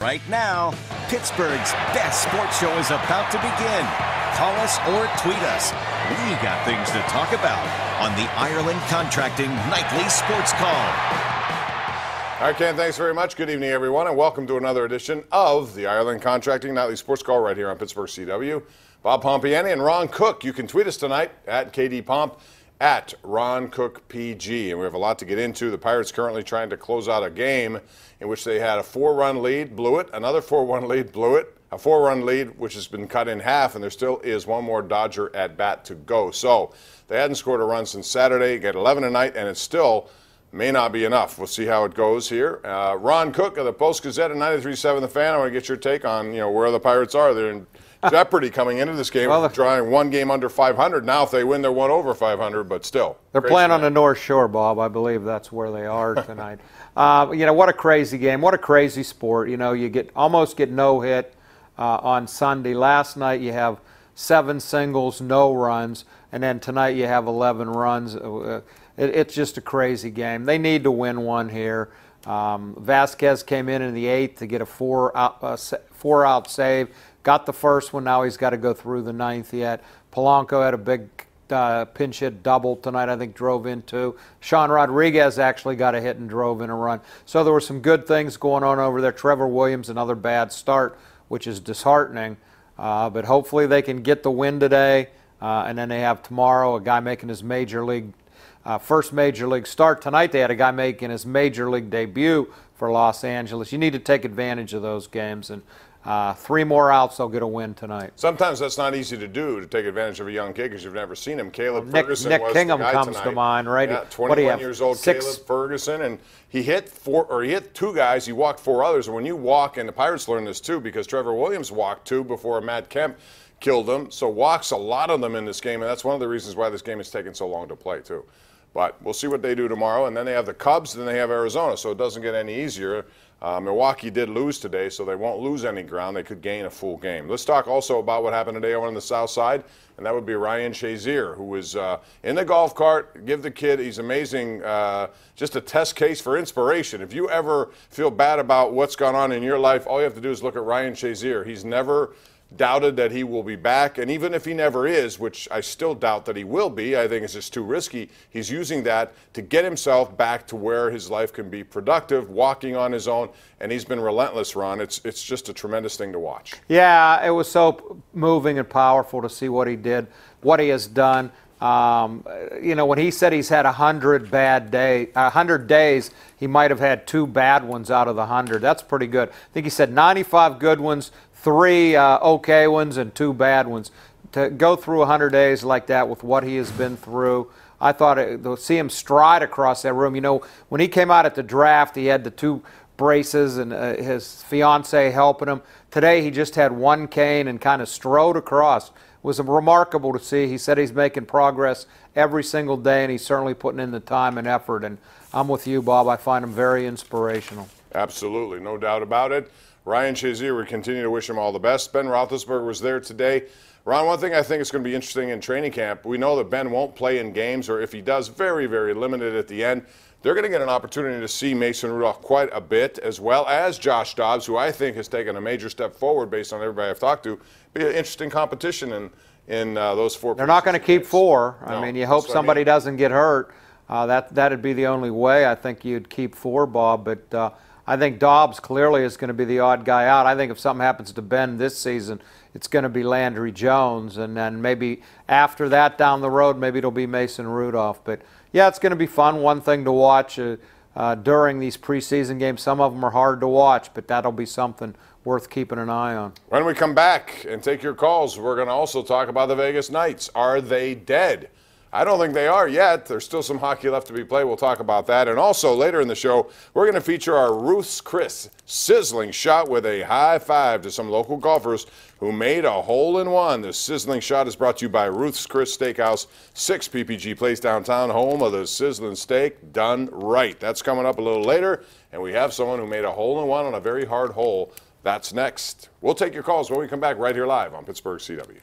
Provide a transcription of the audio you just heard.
Right now, Pittsburgh's best sports show is about to begin. Call us or tweet us. We got things to talk about on the Ireland Contracting Nightly Sports Call. All right, Ken, thanks very much. Good evening, everyone, and welcome to another edition of the Ireland Contracting Nightly Sports Call right here on Pittsburgh CW. Bob Pompeani and Ron Cook. You can tweet us tonight at KDPomp, at Ron Cook PG. And we have a lot to get into. The Pirates currently trying to close out a game in which they had a 4-run lead, blew it, another 4-run lead, blew it, a 4-run lead which has been cut in half, and there still is one more Dodger at bat to go. So they hadn't scored a run since Saturday, get 11 tonight, and it still may not be enough. We'll see how it goes here. Ron Cook of the Post-Gazette and 93.7 The Fan, I want to get your take on where the Pirates are. They're in jeopardy coming into this game, drawing one game under 500. Now, if they win, they're one over 500, but still. They're playing on the North Shore, Bob. I believe that's where they are tonight. What a crazy game. What a crazy sport. You almost get no hit on Sunday. Last night you have 7 singles, no runs, and then tonight you have 11 runs. It's just a crazy game. They need to win one here. Vasquez came in the 8th to get a 4-out save. Got the first one. Now he's got to go through the 9th yet. Polanco had a big pinch hit double tonight, I think, drove in 2. Sean Rodriguez actually got a hit and drove in a run. So there were some good things going on over there. Trevor Williams, another bad start, which is disheartening. But hopefully they can get the win today. And then they have tomorrow a guy making his first major league start. Tonight they had a guy making his major league debut for Los Angeles. You need to take advantage of those games. And 3 more outs, they'll get a win tonight. Sometimes that's not easy to do, to take advantage of a young kid because you've never seen him. Caleb Ferguson Nick was Kingham the guy comes tonight. to mind, right? Yeah, 21 years old, Caleb Ferguson, and he hit 2 guys. He walked 4 others. And when you walk, and the Pirates learned this too, because Trevor Williams walked 2 before Matt Kemp killed him. So walks a lot of them in this game, and that's one of the reasons why this game is taking so long to play too. But we'll see what they do tomorrow, and then they have the Cubs, then they have Arizona, so it doesn't get any easier. Milwaukee did lose today, so they won't lose any ground. They could gain a full game. Let's talk also about what happened today over on the south side, and that would be Ryan Shazier, who was in the golf cart. Give the kid, he's amazing, just a test case for inspiration. If you ever feel bad about what's gone on in your life, all you have to do is look at Ryan Shazier. He's never doubted that he will be back, and even if he never is, which I still doubt that he will be, I think it's just too risky, he's using that to get himself back to where his life can be productive, walking on his own, and he's been relentless, Ron. It's just a tremendous thing to watch. Yeah, it was so moving and powerful to see what he did, what he has done. When he said he's had 100 days, he might have had 2 bad ones out of the 100. That's pretty good. I think he said 95 good ones, 3 okay ones, and 2 bad ones. To go through 100 days like that with what he has been through, I thought to see him stride across that room. When he came out at the draft, he had the 2 braces and his fiance helping him. Today he just had 1 cane and kind of strode across. It was remarkable to see. He said he's making progress every single day, and he's certainly putting in the time and effort. And I'm with you, Bob. I find him very inspirational. Absolutely, no doubt about it. Ryan Shazier, we continue to wish him all the best. Ben Roethlisberger was there today. Ron, one thing I think is going to be interesting in training camp, we know that Ben won't play in games, or if he does, very, very limited at the end. They're going to get an opportunity to see Mason Rudolph quite a bit, as well as Josh Dobbs, who I think has taken a major step forward based on everybody I've talked to. Be an interesting competition in those 4. They're not going to keep 4. No, I mean, you hope somebody doesn't get hurt. That'd be the only way. I think you'd keep 4, Bob, but I think Dobbs clearly is going to be the odd guy out. I think if something happens to Ben this season, it's going to be Landry Jones, and then maybe after that down the road, maybe it'll be Mason Rudolph. But yeah, it's going to be fun. One thing to watch during these preseason games. Some of them are hard to watch, but that'll be something worth keeping an eye on. When we come back and take your calls, we're going to also talk about the Vegas Knights. Are they dead? I don't think they are yet. There's still some hockey left to be played. We'll talk about that. And also later in the show, we're going to feature our Ruth's Chris sizzling shot with a high five to some local golfers who made a hole-in-one. The sizzling shot is brought to you by Ruth's Chris Steakhouse, 6 PPG Place downtown, home of the sizzling steak done right. That's coming up a little later. And we have someone who made a hole-in-one on a very hard hole. That's next. We'll take your calls when we come back right here live on Pittsburgh CW.